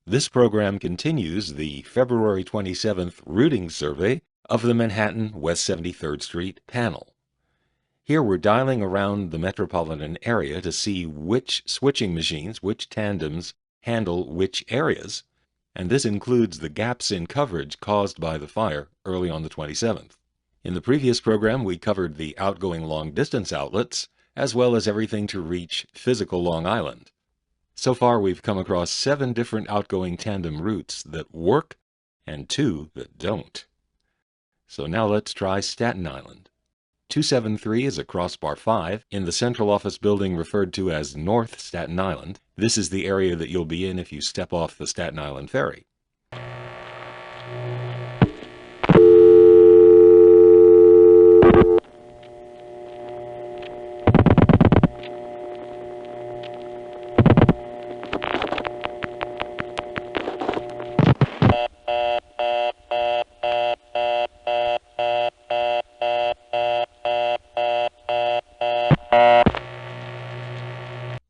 This program continues the February 27th routing survey of the Manhattan West 73rd Street panel. Here we're dialing around the metropolitan area to see which switching machines, which tandems, handle which areas, and this includes the gaps in coverage caused by the fire early on the 27th. In the previous program, we covered the outgoing long-distance outlets, as well as everything to reach physical Long Island. So far, we've come across 7 different outgoing tandem routes that work and 2 that don't. So now let's try Staten Island. 273 is a crossbar 5 in the central office building referred to as North Staten Island. This is the area that you'll be in if you step off the Staten Island Ferry.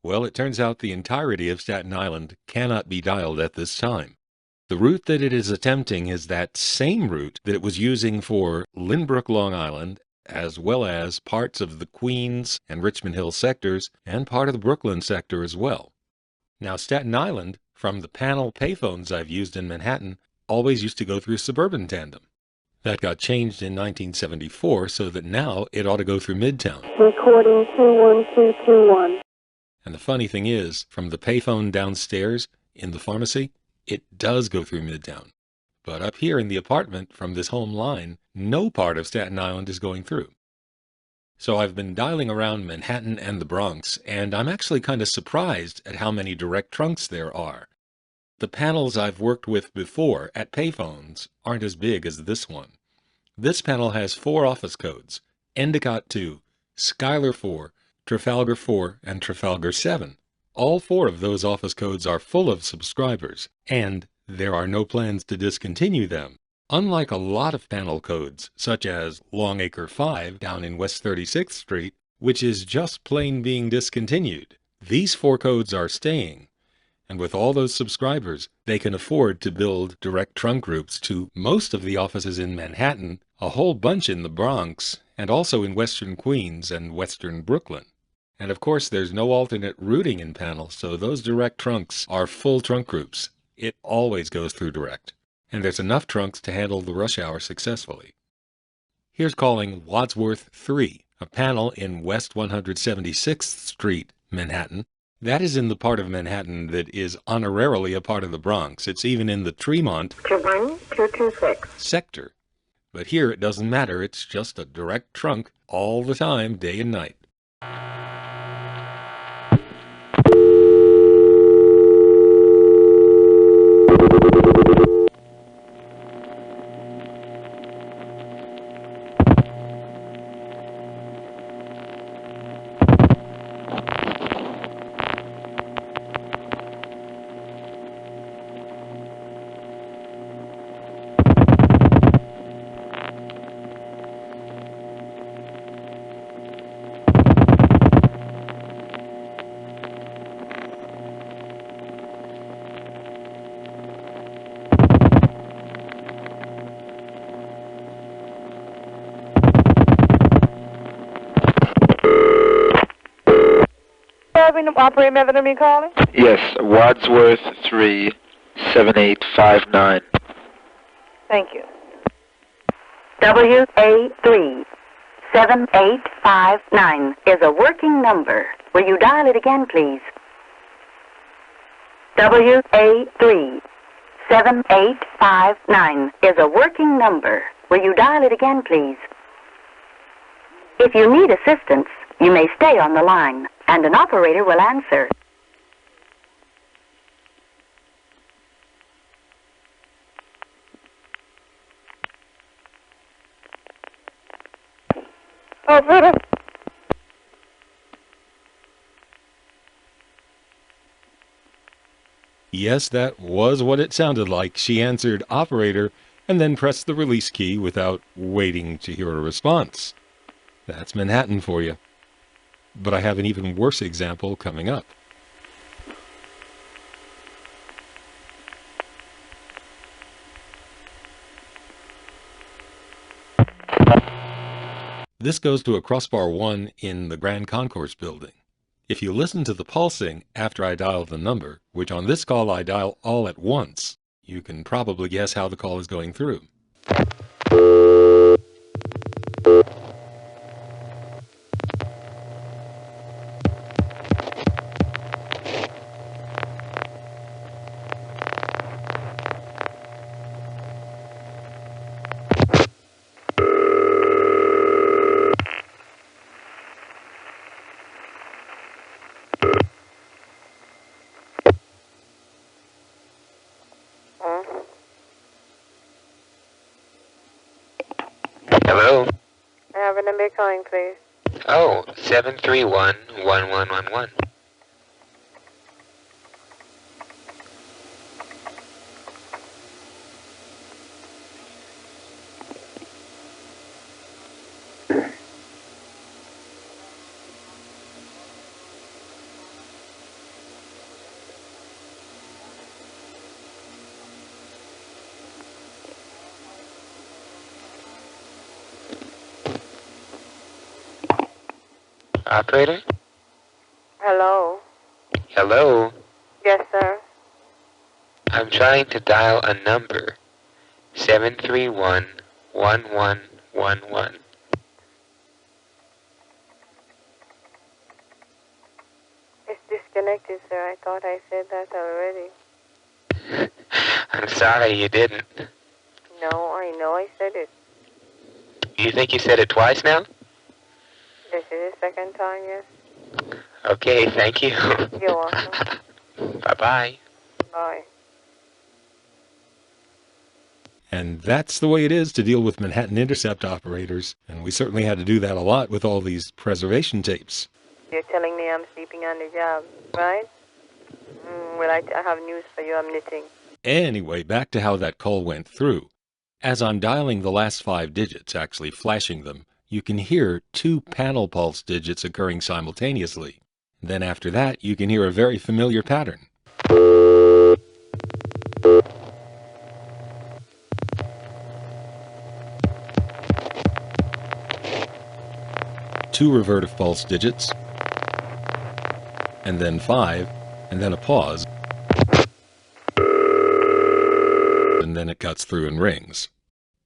Well, it turns out the entirety of Staten Island cannot be dialed at this time. The route that it is attempting is that same route that it was using for Lynbrook, Long Island, as well as parts of the Queens and Richmond Hill sectors, and part of the Brooklyn sector as well. Now, Staten Island, from the panel payphones I've used in Manhattan, always used to go through suburban tandem. That got changed in 1974 so that now it ought to go through Midtown. Recording 21221. And the funny thing is, from the payphone downstairs in the pharmacy, it does go through Midtown. But up here in the apartment from this home line, no part of Staten Island is going through. So I've been dialing around Manhattan and the Bronx, and I'm actually kind of surprised at how many direct trunks there are. The panels I've worked with before at payphones aren't as big as this one. This panel has 4 office codes: Endicott 2, Schuyler 4, Trafalgar 4, and Trafalgar 7. All 4 of those office codes are full of subscribers, and there are no plans to discontinue them. Unlike a lot of panel codes, such as Longacre 5 down in West 36th Street, which is just plain being discontinued, these 4 codes are staying. And with all those subscribers, they can afford to build direct trunk groups to most of the offices in Manhattan, a whole bunch in the Bronx, and also in Western Queens and Western Brooklyn. And of course, there's no alternate routing in panel, so those direct trunks are full trunk groups. It always goes through direct. And there's enough trunks to handle the rush hour successfully. Here's calling Wadsworth 3, a panel in West 176th Street, Manhattan. That is in the part of Manhattan that is honorarily a part of the Bronx. It's even in the Tremont 21226 sector. But here it doesn't matter. It's just a direct trunk all the time, day and night. Operator method of me calling? Yes, Wadsworth 3, 7859. Thank you. WA3 7859 is a working number. Will you dial it again, please? WA3 7859 is a working number. Will you dial it again, please? If you need assistance, you may stay on the line, and an operator will answer. Operator. Yes, that was what it sounded like. She answered operator and then pressed the release key without waiting to hear a response. That's Manhattan for you. But I have an even worse example coming up. This goes to a crossbar 1 in the Grand Concourse building. If you listen to the pulsing after I dial the number, which on this call I dial all at once, you can probably guess how the call is going through. Hello? I have a number calling, please. Oh, 731-1111. Operator? Hello? Hello? Yes, sir. I'm trying to dial a number. 731-1111. It's disconnected, sir. I thought I said that already. I'm sorry you didn't. No, I know I said it. You think you said it twice now? This is the second time, yes. Okay, thank you. You're welcome. Bye-bye. Bye. And that's the way it is to deal with Manhattan Intercept operators, and we certainly had to do that a lot with all these preservation tapes. You're telling me I'm sleeping on the job, right? Well, I have news for you. I'm knitting. Anyway, back to how that call went through. As I'm dialing the last 5 digits, actually flashing them, you can hear 2 panel pulse digits occurring simultaneously. Then after that, you can hear a very familiar pattern. Two revertive pulse digits, and then 5, and then a pause, and then it cuts through and rings.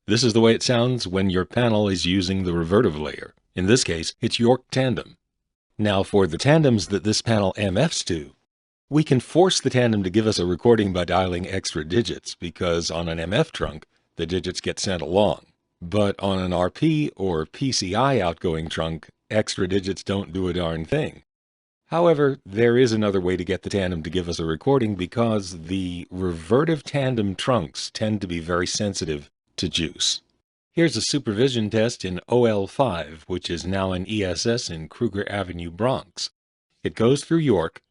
This is the way it sounds when your panel is using the revertive layer. In this case, it's York Tandem. Now for the tandems that this panel MFs to, we can force the tandem to give us a recording by dialing extra digits, because on an MF trunk, the digits get sent along. But on an RP or PCI outgoing trunk, extra digits don't do a darn thing. However, there is another way to get the tandem to give us a recording, because the revertive tandem trunks tend to be very sensitive to juice. Here's a supervision test in OL5, which is now an ESS in Kruger Avenue, Bronx. It goes through York.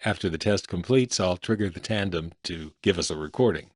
After the test completes, I'll trigger the tandem to give us a recording.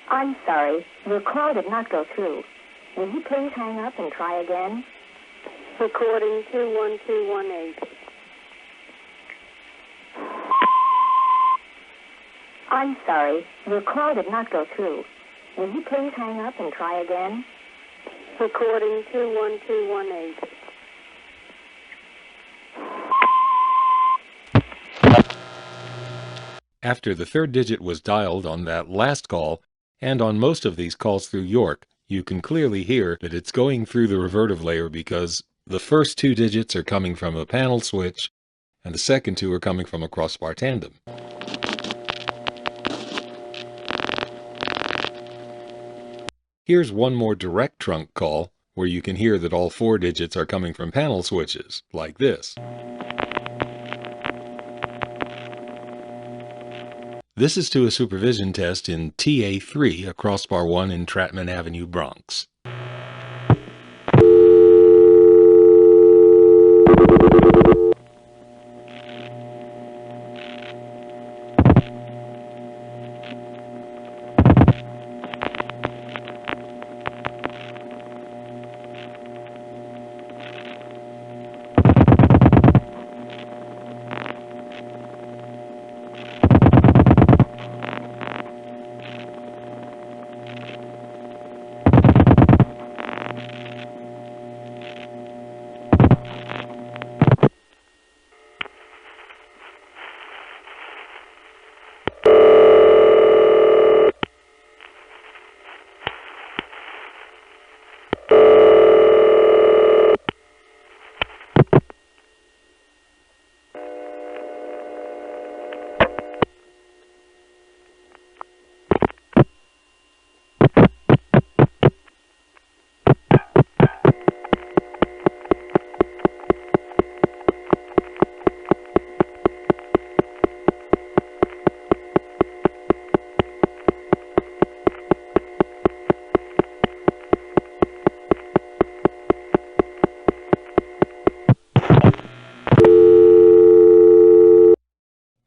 I'm sorry. Your call did not go through. Will you please hang up and try again? Recording 21218. I'm sorry. Your call did not go through. Will you please hang up and try again? Recording 21218. After the 3rd digit was dialed on that last call, and on most of these calls through York, you can clearly hear that it's going through the revertive layer, because the first 2 digits are coming from a panel switch, and the second 2 are coming from a crossbar tandem. Here's one more direct trunk call where you can hear that all 4 digits are coming from panel switches, like this. This is to a supervision test in TA3 across Bar 1 in Trattman Avenue, Bronx.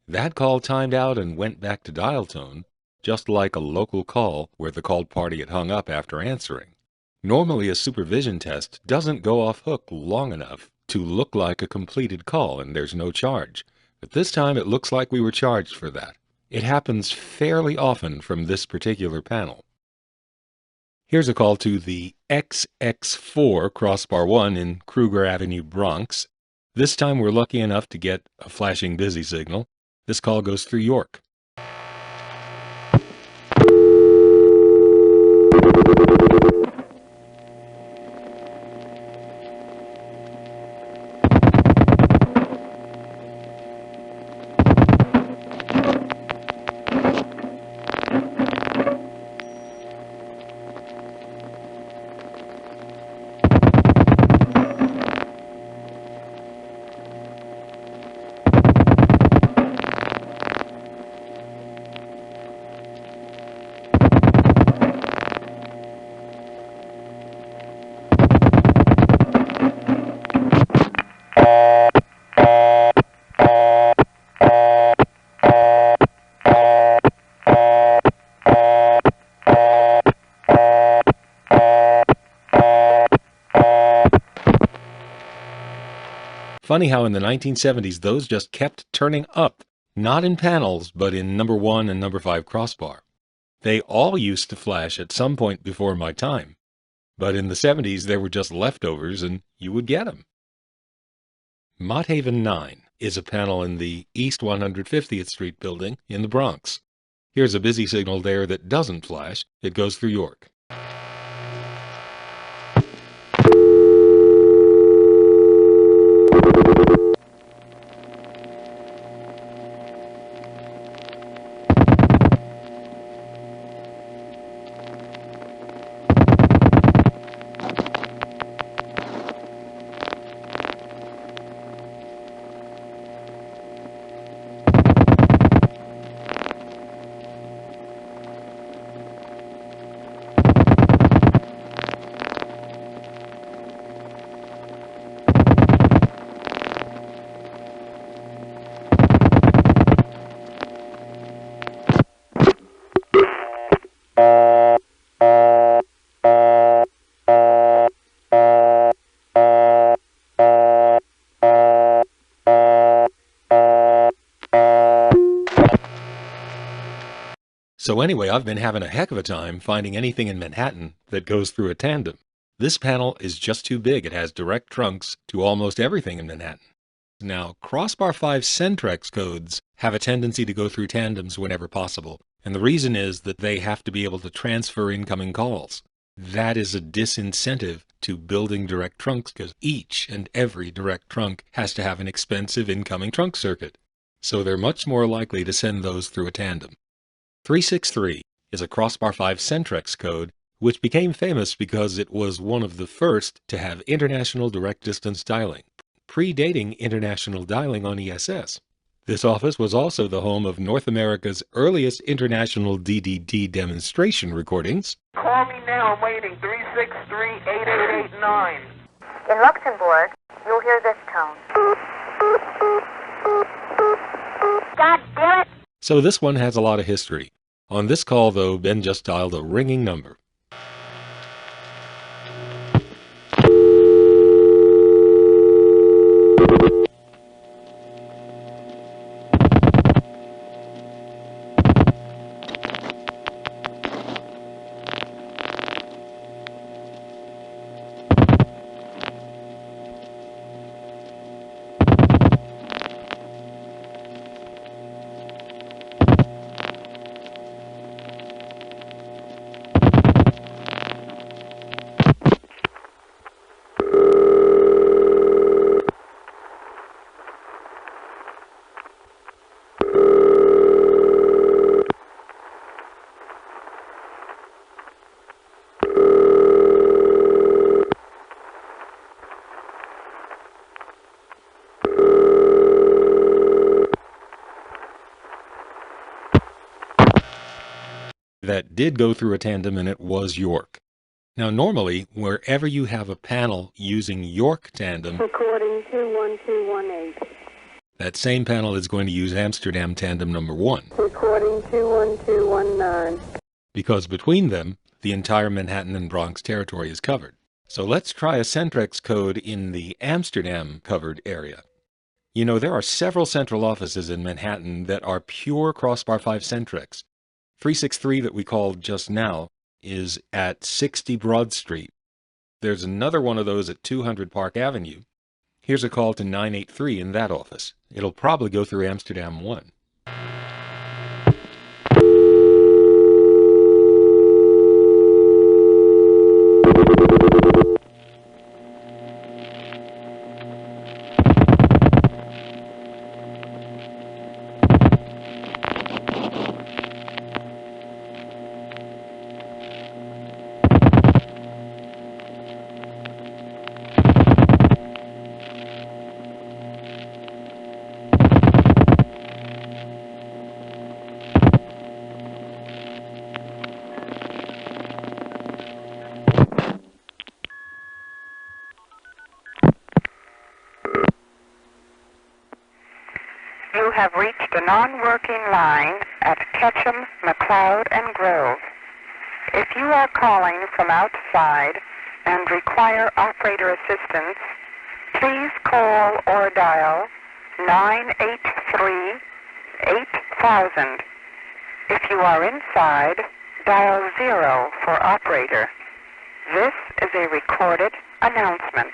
That call timed out and went back to dial tone, just like a local call where the called party had hung up after answering. Normally, a supervision test doesn't go off hook long enough to look like a completed call and there's no charge. But this time it looks like we were charged for that. It happens fairly often from this particular panel. Here's a call to the XX4 Crossbar 1 in Kruger Avenue, Bronx. This time we're lucky enough to get a flashing busy signal. This call goes through York. Funny how in the 1970s those just kept turning up, not in panels, but in number 1 and number 5 crossbar. They all used to flash at some point before my time, but in the 70s they were just leftovers and you would get them. Mott Haven 9 is a panel in the East 150th Street building in the Bronx. Here's a busy signal there that doesn't flash. It goes through York. So anyway, I've been having a heck of a time finding anything in Manhattan that goes through a tandem. This panel is just too big. It has direct trunks to almost everything in Manhattan. Now, Crossbar 5 Centrex codes have a tendency to go through tandems whenever possible, and the reason is that they have to be able to transfer incoming calls. That is a disincentive to building direct trunks because each and every direct trunk has to have an expensive incoming trunk circuit. So they're much more likely to send those through a tandem. 363 is a Crossbar 5 Centrex code which became famous because it was one of the first to have international direct distance dialing, predating international dialing on ESS. This office was also the home of North America's earliest international DDD demonstration recordings. Call me now, I'm waiting, 363-8889. In Luxembourg, you'll hear this tone. God damn it! So this one has a lot of history. On this call, though, Ben just dialed a ringing number. That did go through a tandem, and it was York. Now, normally, wherever you have a panel using York tandem, Recording 21218. that same panel is going to use Amsterdam tandem number 1, Recording 21219. because between them, the entire Manhattan and Bronx territory is covered. So let's try a Centrex code in the Amsterdam covered area. You know, there are several central offices in Manhattan that are pure Crossbar 5 Centrex. 363 that we called just now is at 60 Broad Street. There's another one of those at 200 Park Avenue. Here's a call to 983 in that office. It'll probably go through Amsterdam 1. You have reached a non-working line at Ketchum, McLeod, and Grove. If you are calling from outside and require operator assistance, please call or dial 983-8000. If you are inside, dial 0 for operator. This is a recorded announcement.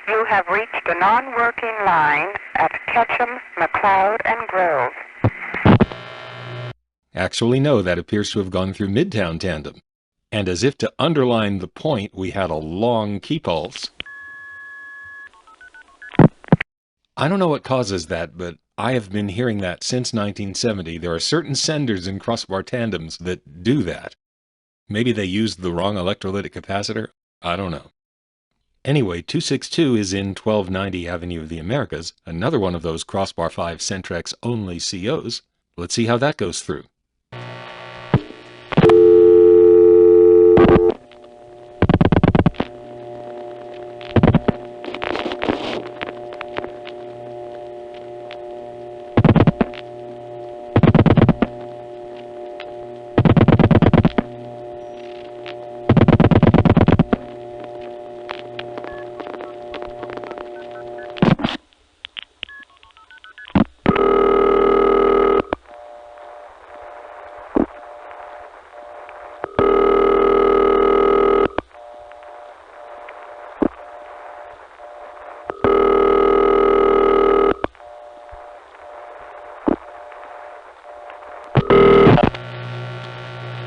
You have reached a non-working line at Ketchum, McLeod, and Grove. Actually, no, that appears to have gone through Midtown tandem. And as if to underline the point, we had a long key pulse. I don't know what causes that, but I have been hearing that since 1970. There are certain senders in crossbar tandems that do that. Maybe they used the wrong electrolytic capacitor? I don't know. Anyway, 262 is in 1290 Avenue of the Americas, another one of those Crossbar 5 Centrex only COs. Let's see how that goes through.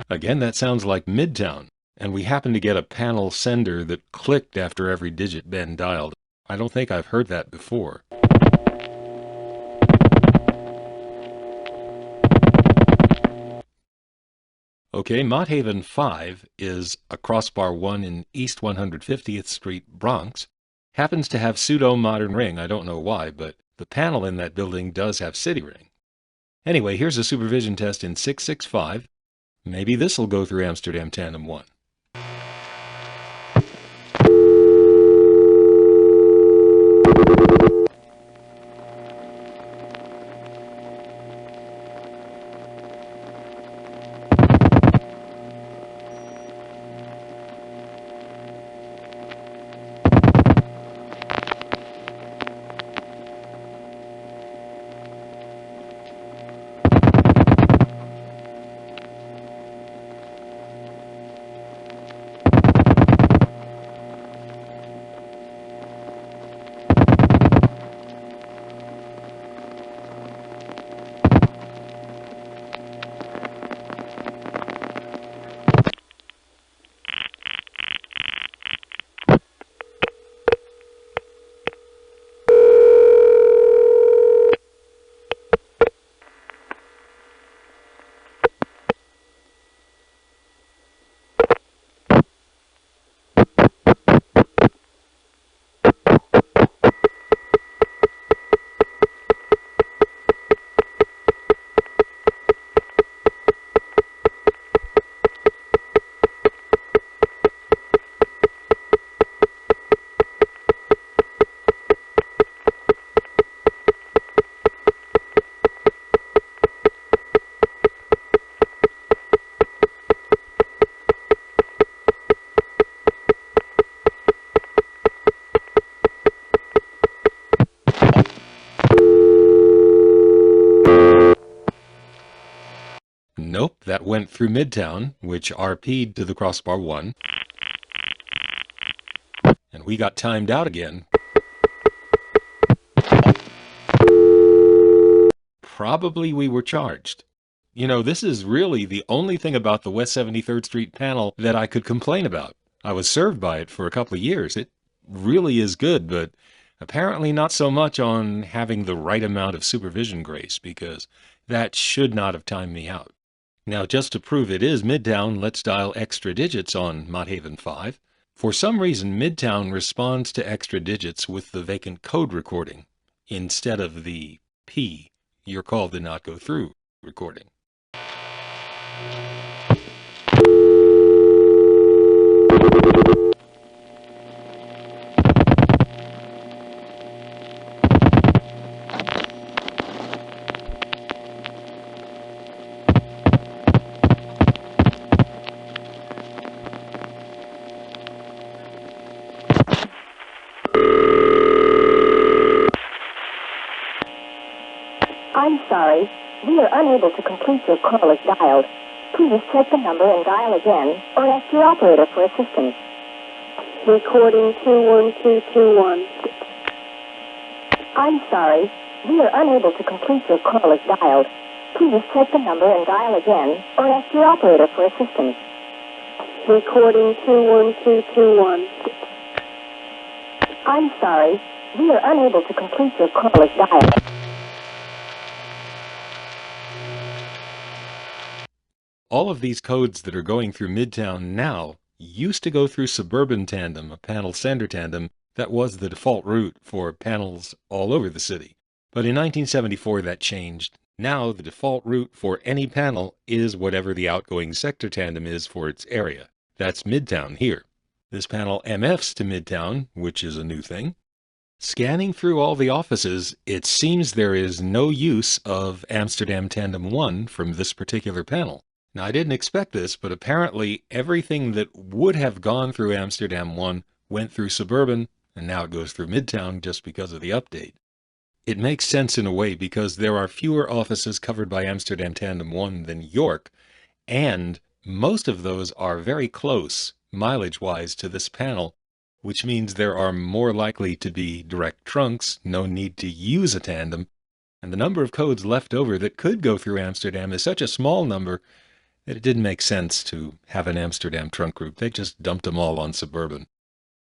Again, that sounds like Midtown, and we happen to get a panel sender that clicked after every digit Ben dialed. I don't think I've heard that before. Okay, Mott Haven 5 is a crossbar 1 in East 150th Street, Bronx. Happens to have pseudo-modern ring. I don't know why, but the panel in that building does have city ring. Anyway, here's a supervision test in 665. Maybe this will go through Amsterdam Tandem 1. Nope, that went through Midtown, which RP'd to the crossbar 1. And we got timed out again. Probably we were charged. You know, this is really the only thing about the West 73rd Street panel that I could complain about. I was served by it for a couple of years. It really is good, but apparently not so much on having the right amount of supervision grace, because that should not have timed me out. Now, just to prove it is Midtown, let's dial extra digits on Mott Haven 5. For some reason, Midtown responds to extra digits with the vacant code recording, instead of the P, your call did not go through, recording. I'm sorry, we are unable to complete your call as dialed. Please check the number and dial again, or ask your operator for assistance. Recording 21221. I'm sorry, we are unable to complete your call as dialed. Please check the number and dial again, or ask your operator for assistance. Recording 21221. I'm sorry, we are unable to complete your call as dialed. All of these codes that are going through Midtown now used to go through Suburban Tandem, a panel sender tandem that was the default route for panels all over the city. But in 1974 that changed. Now the default route for any panel is whatever the outgoing sector tandem is for its area. That's Midtown here. This panel MFs to Midtown, which is a new thing. Scanning through all the offices, it seems there is no use of Amsterdam Tandem 1 from this particular panel. Now, I didn't expect this, but apparently everything that would have gone through Amsterdam 1 went through Suburban, and now it goes through Midtown just because of the update. It makes sense in a way because there are fewer offices covered by Amsterdam Tandem 1 than York, and most of those are very close, mileage-wise, to this panel, which means there are more likely to be direct trunks, no need to use a tandem, and the number of codes left over that could go through Amsterdam is such a small number that it didn't make sense to have an Amsterdam trunk group. They just dumped them all on Suburban.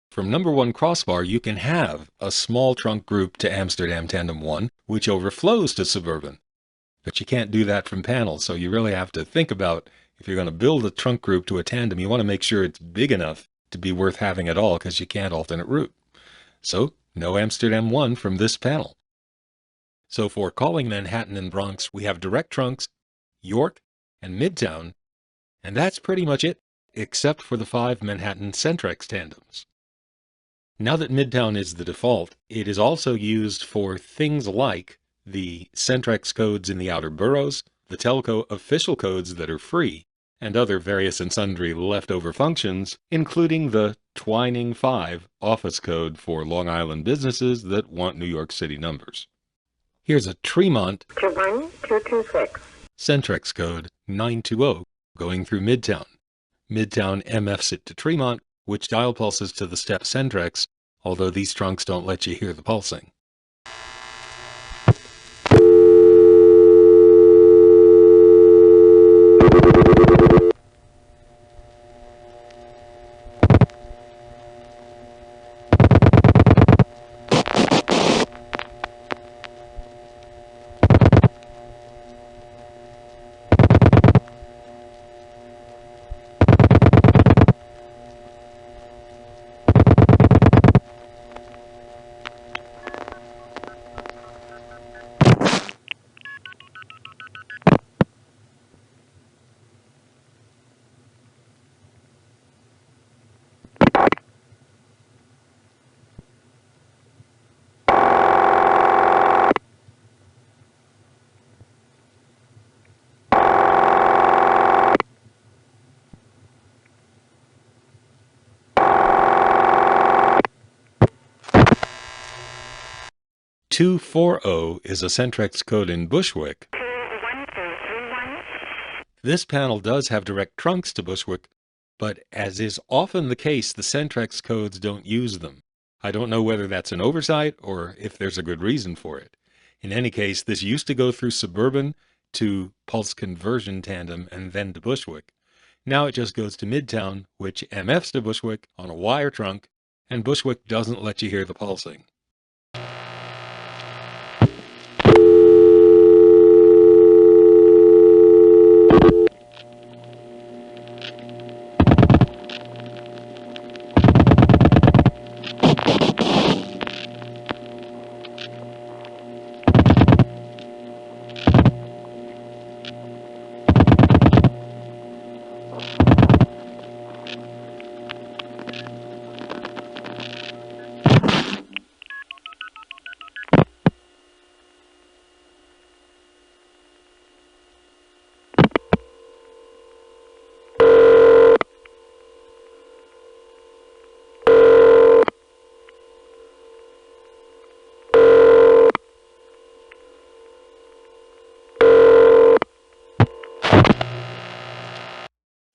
From number 1 crossbar, you can have a small trunk group to Amsterdam Tandem 1, which overflows to Suburban. But you can't do that from panels, so you really have to think about If you're going to build a trunk group to a tandem, you want to make sure it's big enough to be worth having at all, because you can't alternate route. So, no Amsterdam 1 from this panel. So for calling Manhattan and Bronx, we have direct trunks, York, and Midtown, and that's pretty much it, except for the 5 Manhattan Centrex tandems. Now that Midtown is the default, it is also used for things like the Centrex codes in the outer boroughs, the telco official codes that are free, and other various and sundry leftover functions, including the Twining 5 office code for Long Island businesses that want New York City numbers. Here's a Tremont 21226 Centrex code 920 going through Midtown. Midtown MFs it to Tremont, which dial pulses to the step Centrex, although these trunks don't let you hear the pulsing. "240" is a Centrex code in Bushwick. This panel does have direct trunks to Bushwick, but as is often the case, the Centrex codes don't use them. I don't know whether that's an oversight or if there's a good reason for it. In any case, this used to go through Suburban to Pulse Conversion Tandem and then to Bushwick. Now it just goes to Midtown, which MFs to Bushwick on a wire trunk, and Bushwick doesn't let you hear the pulsing.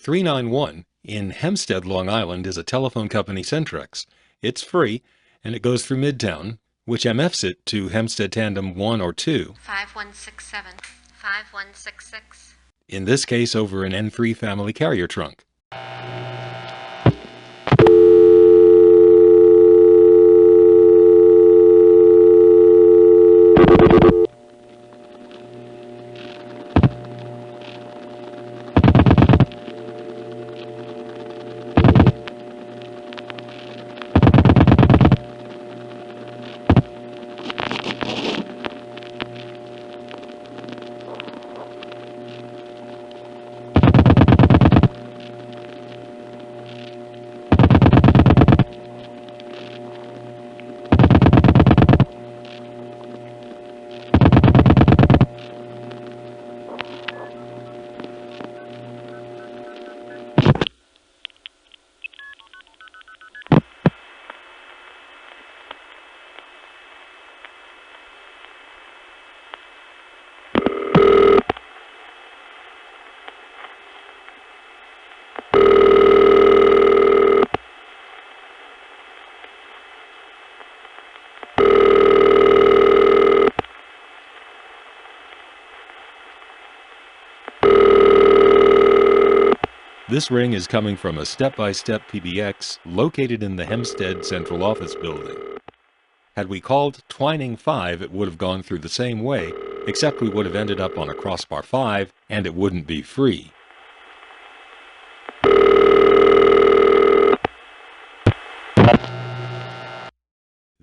"391" in Hempstead, Long Island is a telephone company Centrex. It's free, and it goes through Midtown, which MFs it to Hempstead Tandem 1 or 2. 5167, 5166. In this case, over an N3 family carrier trunk. This ring is coming from a step-by-step PBX located in the Hempstead Central Office building. Had we called Twining 5, it would have gone through the same way, except we would have ended up on a crossbar 5, and it wouldn't be free.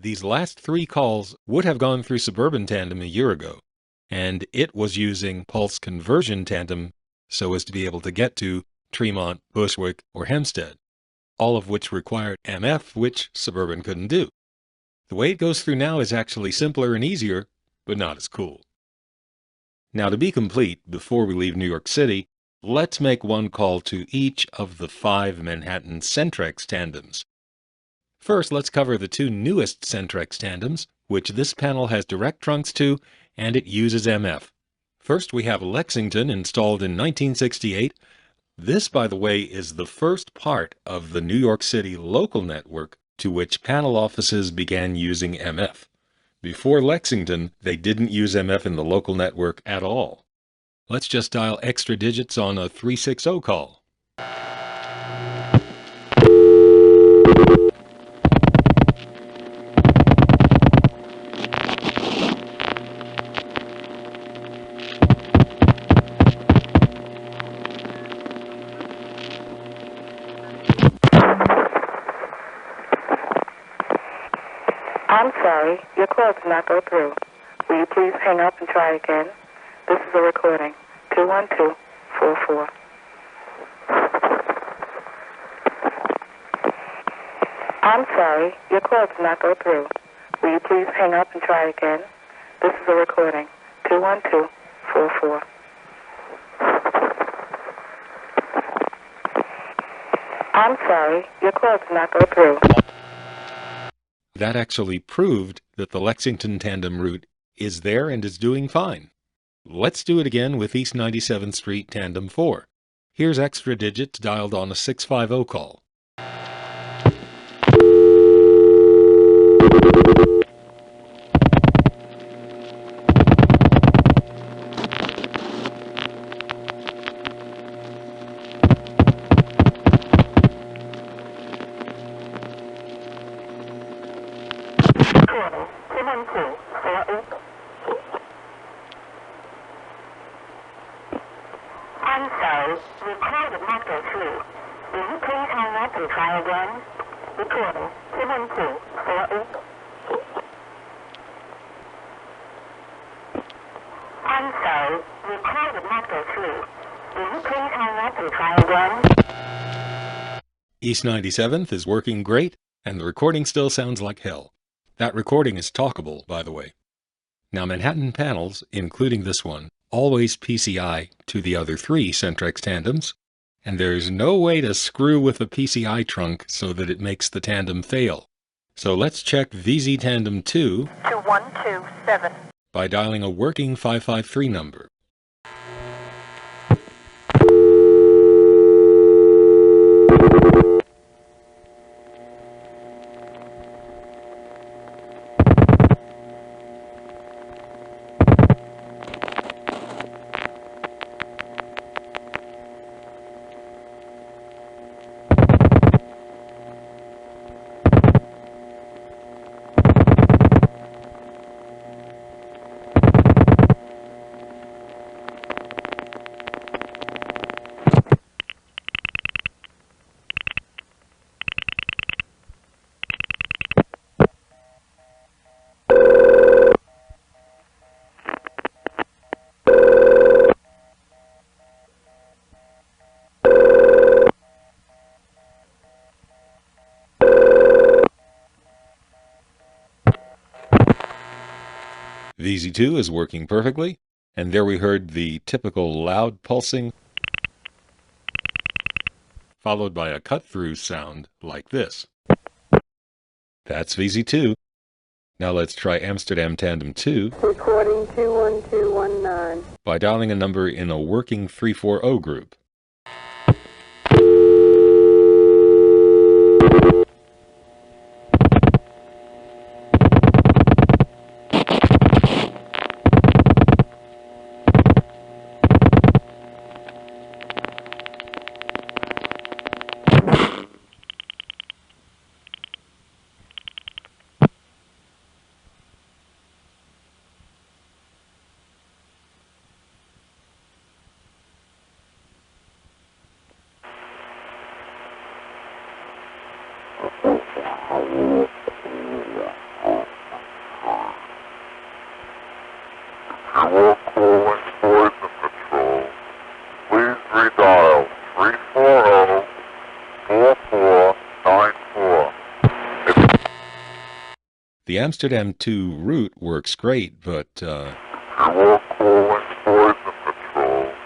these last 3 calls would have gone through Suburban Tandem a year ago, and it was using pulse conversion tandem so as to be able to get to Tremont, Bushwick, or Hempstead, all of which required MF, which Suburban couldn't do. The way it goes through now is actually simpler and easier, but not as cool. Now, to be complete, before we leave New York City, let's make one call to each of the 5 Manhattan Centrex tandems. First, let's cover the 2 newest Centrex tandems, which this panel has direct trunks to, and it uses MF. First, we have Lexington, installed in 1968. This, by the way, is the first part of the New York City local network to which panel offices began using MF. Before Lexington, they didn't use MF in the local network at all. Let's just dial extra digits on a 360 call. I'm sorry, your call did not go through. Will you please hang up and try again? This is a recording. 21244. I'm sorry, your call did not go through. Will you please hang up and try again? This is a recording. 21244. I'm sorry, your call did not go through. That actually proved that the Lexington tandem route is there and is doing fine. Let's do it again with East 97th Street Tandem 4. Here's extra digits dialed on a 650 call. I'm sorry, the call did not go through. Will you please hang up and try again? Recording 21248. I'm sorry, the call did not go through. Will you please hang up and try again? East 97th is working great, and the recording still sounds like hell. That recording is talkable, by the way. Now, Manhattan panels, including this one, always PCI to the other 3 Centrex tandems, and there's no way to screw with a PCI trunk so that it makes the tandem fail. So let's check VZ Tandem 2 2127. by dialing a working 553 number. VZ2 is working perfectly, and there we heard the typical loud pulsing, followed by a cut-through sound like this. That's VZ2. Now let's try Amsterdam Tandem 2 Recording 21219. by dialing a number in a working 340 group. The Amsterdam 2 route works great, but,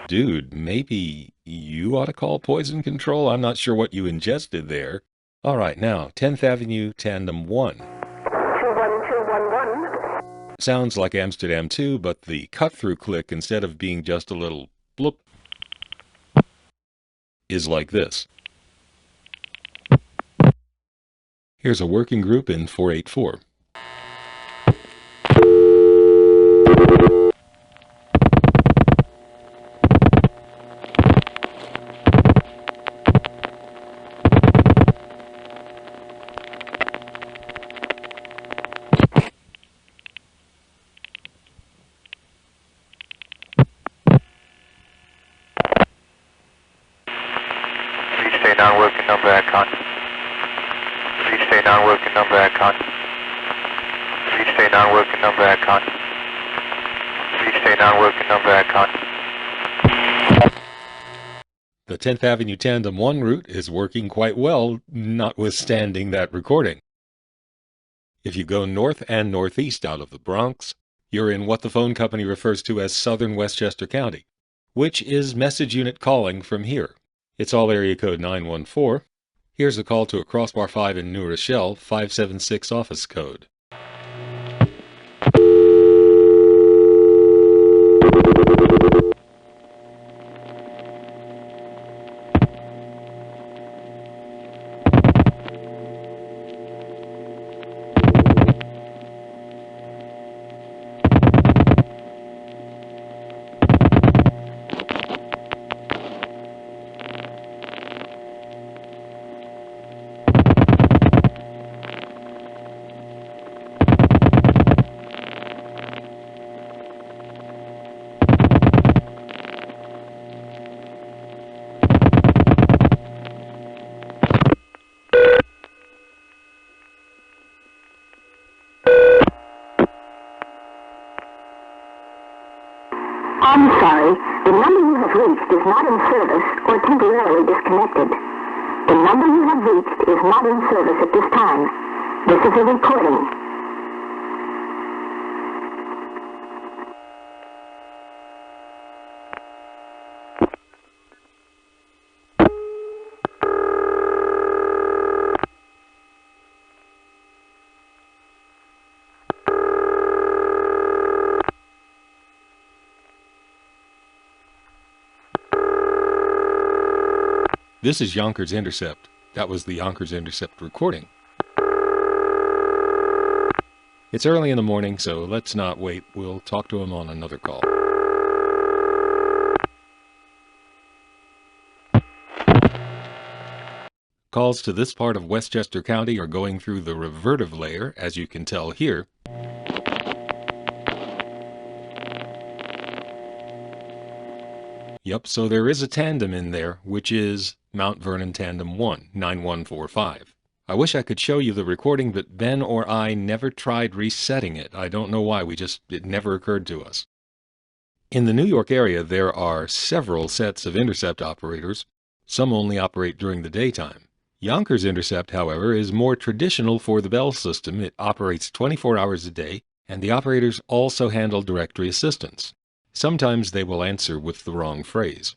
dude, maybe you ought to call Poison Control? I'm not sure what you ingested there. All right, now, 10th Avenue, Tandem 1. 21211. Sounds like Amsterdam 2, but the cut-through click, instead of being just a little bloop, is like this. Here's a working group in 484. Stay non-working number at con. Please stay non-working number at con. Please stay non-working number at con. Please stay non-working number at con. The 10th Avenue Tandem 1 route is working quite well, notwithstanding that recording. If you go north and northeast out of the Bronx, you're in what the phone company refers to as southern Westchester County, which is message unit calling from here. It's all area code 914. Here's a call to a Crossbar 5 in New Rochelle, 576 office code. I'm sorry, the number you have reached is not in service or temporarily disconnected. The number you have reached is not in service at this time. This is a recording. This is Yonkers Intercept. That was the Yonkers Intercept recording. It's early in the morning, so let's not wait. We'll talk to him on another call. Calls to this part of Westchester County are going through the revertive layer, as you can tell here. Yep, so there is a tandem in there, which is Mount Vernon Tandem 1, 9145. I wish I could show you the recording, but Ben or I never tried resetting it. I don't know why, it never occurred to us. In the New York area, there are several sets of intercept operators. Some only operate during the daytime. Yonkers Intercept, however, is more traditional for the Bell system. It operates 24 hours a day, and the operators also handle directory assistance. Sometimes they will answer with the wrong phrase.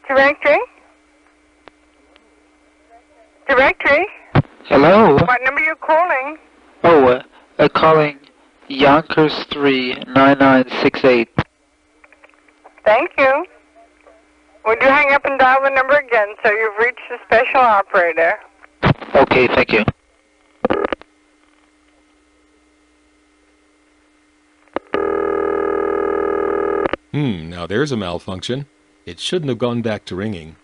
Directory? Directory? Hello? What number are you calling? Oh, calling Yonkers 3 9968. Thank you. Would you hang up and dial the number again? So you've reached the special operator. Okay, thank you. Now there's a malfunction. It shouldn't have gone back to ringing.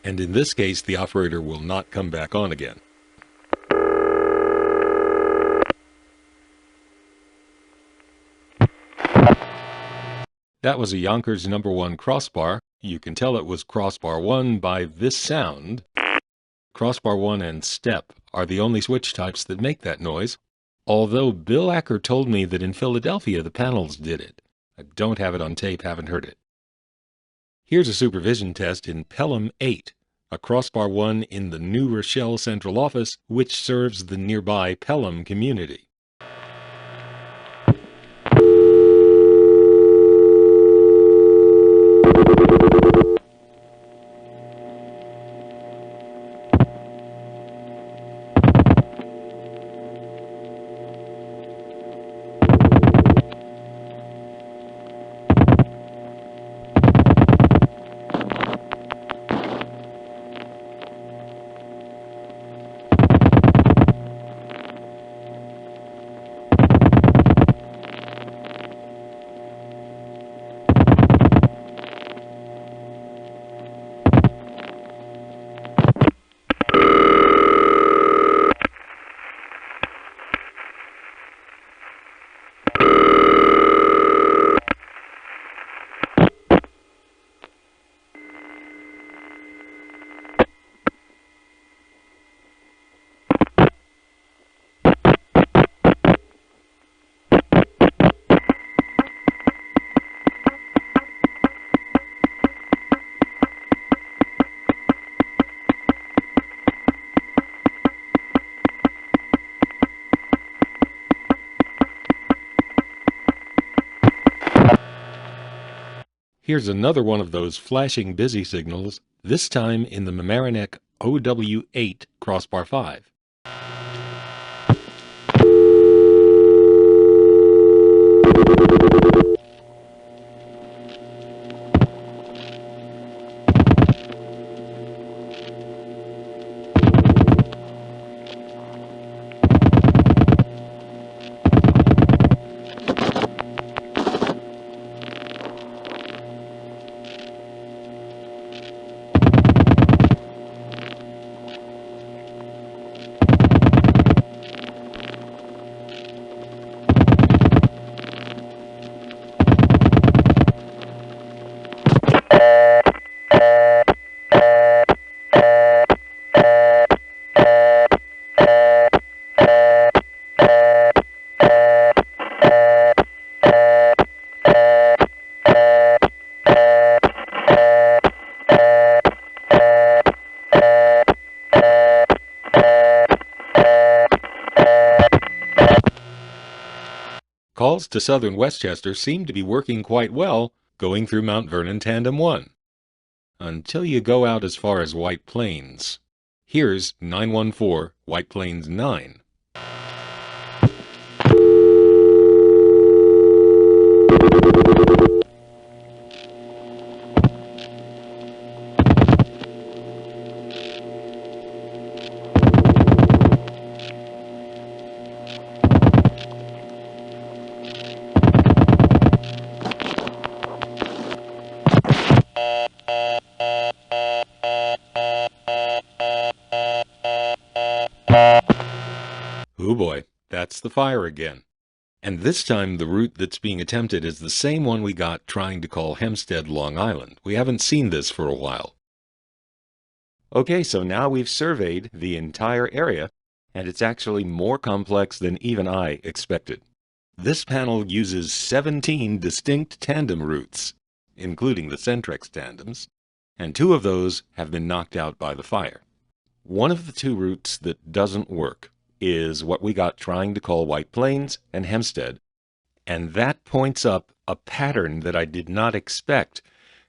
And in this case, the operator will not come back on again. That was a Yonkers number 1 crossbar. You can tell it was crossbar 1 by this sound. Crossbar 1 and step are the only switch types that make that noise, although Bill Acker told me that in Philadelphia the panels did it. I don't have it on tape, haven't heard it. Here's a supervision test in Pelham 8, a crossbar 1 in the New Rochelle Central Office, which serves the nearby Pelham community. Here's another one of those flashing busy signals, this time in the Mamaroneck OW8 crossbar 5. Calls to southern Westchester seem to be working quite well, going through Mount Vernon Tandem 1. Until you go out as far as White Plains. Here's 914 White Plains 9. Oh boy, that's the fire again. And this time the route that's being attempted is the same one we got trying to call Hempstead, Long Island. We haven't seen this for a while. Okay, so now we've surveyed the entire area, and it's actually more complex than even I expected. This panel uses 17 distinct tandem routes, including the Centrex tandems, and 2 of those have been knocked out by the fire. One of the 2 routes that doesn't work is what we got trying to call White Plains and Hempstead, and that points up a pattern that I did not expect,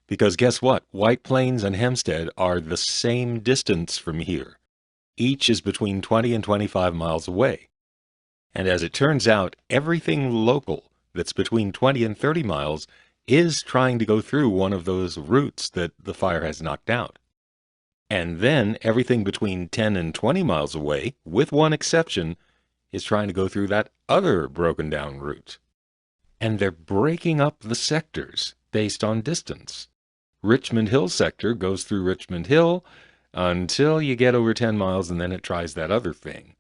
because guess what? White Plains and Hempstead are the same distance from here. Each is between 20 and 25 miles away. And as it turns out, everything local that's between 20 and 30 miles is trying to go through one of those routes that the fire has knocked out. And then everything between 10 and 20 miles away, with one exception, is trying to go through that other broken down route. And they're breaking up the sectors based on distance. Richmond Hill sector goes through Richmond Hill until you get over 10 miles, and then it tries that other thing.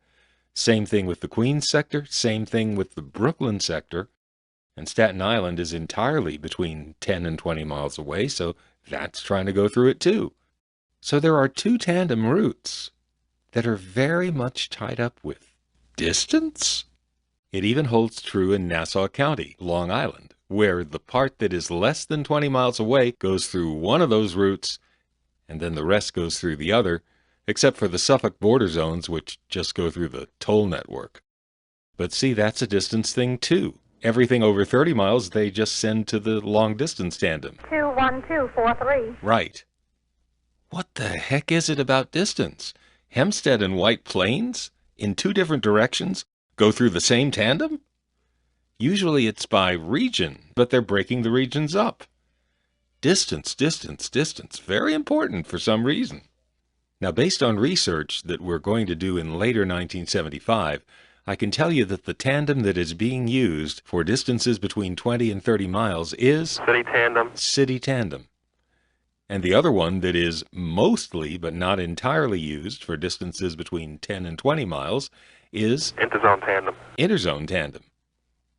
Same thing with the Queens sector, same thing with the Brooklyn sector, and Staten Island is entirely between 10 and 20 miles away, so that's trying to go through it too. So there are two tandem routes that are very much tied up with distance. It even holds true in Nassau County, Long Island, where the part that is less than 20 miles away goes through one of those routes, and then the rest goes through the other, except for the Suffolk border zones, which just go through the toll network. But see, that's a distance thing too. Everything over 30 miles, they just send to the long-distance tandem. 21243. Right. What the heck is it about distance? Hempstead and White Plains, in two different directions, go through the same tandem? Usually it's by region, but they're breaking the regions up. Distance, distance, distance. Very important for some reason. Now, based on research that we're going to do in later 1975, I can tell you that the tandem that is being used for distances between 20 and 30 miles is City Tandem. And the other one that is mostly but not entirely used for distances between 10 and 20 miles is Interzone Tandem.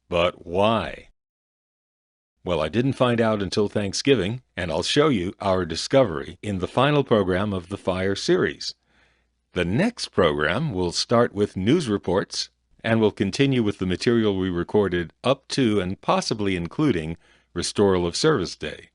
But why? Well, I didn't find out until Thanksgiving, and I'll show you our discovery in the final program of the Fire series. The next program will start with news reports, and will continue with the material we recorded up to and possibly including Restoral of Service Day.